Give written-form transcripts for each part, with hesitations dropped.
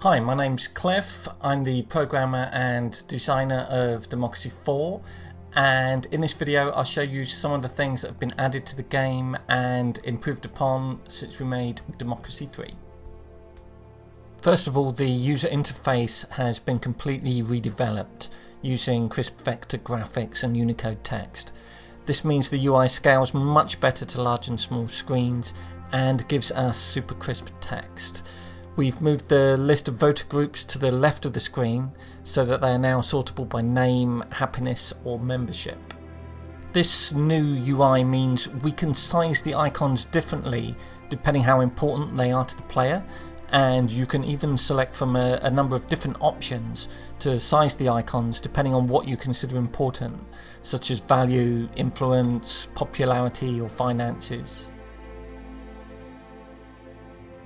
Hi, my name's Cliff. I'm the programmer and designer of Democracy 4, and in this video I'll show you some of the things that have been added to the game and improved upon since we made Democracy 3. First of all, the user interface has been completely redeveloped using crisp vector graphics and Unicode text. This means the UI scales much better to large and small screens and gives us super crisp text. We've moved the list of voter groups to the left of the screen so that they are now sortable by name, happiness or membership. This new UI means we can size the icons differently depending how important they are to the player, and you can even select from a number of different options to size the icons depending on what you consider important, such as value, influence, popularity or finances.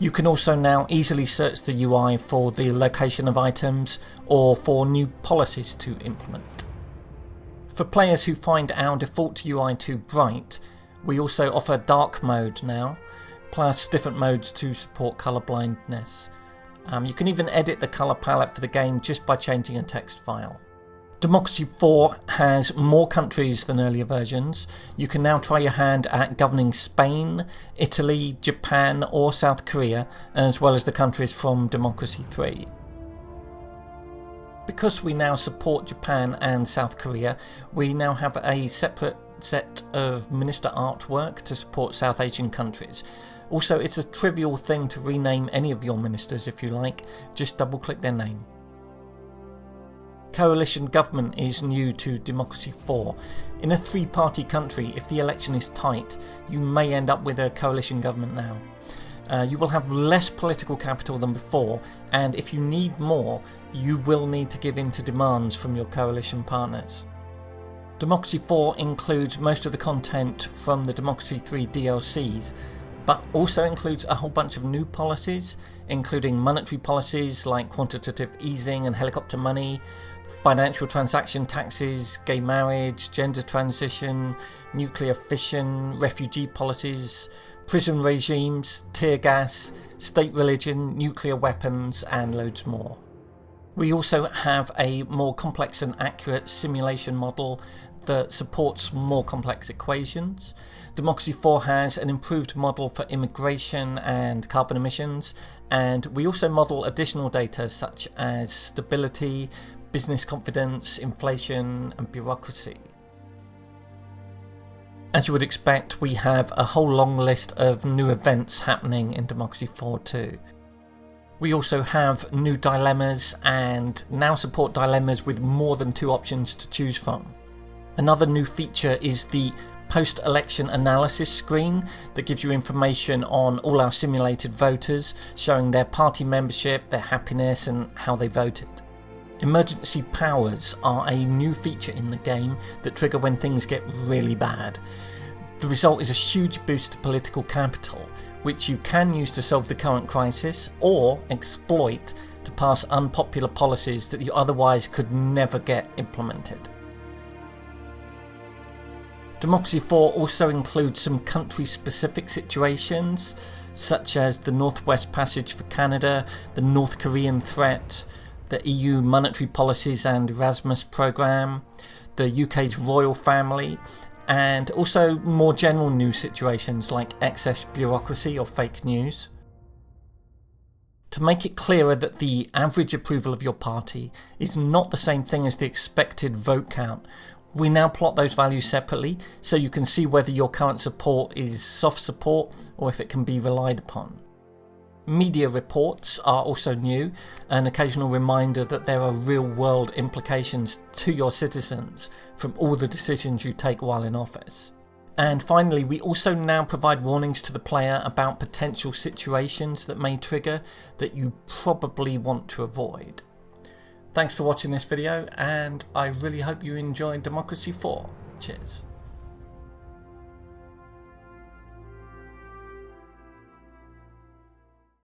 You can also now easily search the UI for the location of items or for new policies to implement. For players who find our default UI too bright, we also offer dark mode now, plus different modes to support colour blindness. You can even edit the colour palette for the game just by changing a text file. Democracy 4 has more countries than earlier versions. You can now try your hand at governing Spain, Italy, Japan or South Korea, as well as the countries from Democracy 3. Because we now support Japan and South Korea, we now have a separate set of minister artwork to support South Asian countries. Also, it's a trivial thing to rename any of your ministers if you like, just double click their name. Coalition government is new to Democracy 4. In a three-party country, if the election is tight, you may end up with a coalition government now. You will have less political capital than before, and if you need more, you will need to give in to demands from your coalition partners. Democracy 4 includes most of the content from the Democracy 3 DLCs, but also includes a whole bunch of new policies, including monetary policies like quantitative easing and helicopter money, financial transaction taxes, gay marriage, gender transition, nuclear fission, refugee policies, prison regimes, tear gas, state religion, nuclear weapons and loads more. We also have a more complex and accurate simulation model that supports more complex equations. Democracy 4 has an improved model for immigration and carbon emissions, and we also model additional data such as stability, business confidence, inflation and bureaucracy. As you would expect, we have a whole long list of new events happening in Democracy 4 too. We also have new dilemmas and now support dilemmas with more than 2 options to choose from. Another new feature is the post-election analysis screen that gives you information on all our simulated voters, showing their party membership, their happiness and how they voted. Emergency powers are a new feature in the game that trigger when things get really bad. The result is a huge boost to political capital, which you can use to solve the current crisis or exploit to pass unpopular policies that you otherwise could never get implemented. Democracy 4 also includes some country-specific situations, such as the Northwest Passage for Canada, the North Korean threat, the EU monetary policies and Erasmus programme, the UK's royal family, and also more general news situations like excess bureaucracy or fake news. To make it clearer that the average approval of your party is not the same thing as the expected vote count, we now plot those values separately so you can see whether your current support is soft support or if it can be relied upon. Media reports are also new, an occasional reminder that there are real-world implications to your citizens from all the decisions you take while in office. And finally, we also now provide warnings to the player about potential situations that may trigger that you probably want to avoid. Thanks for watching this video, and I really hope you enjoyed Democracy 4. Cheers.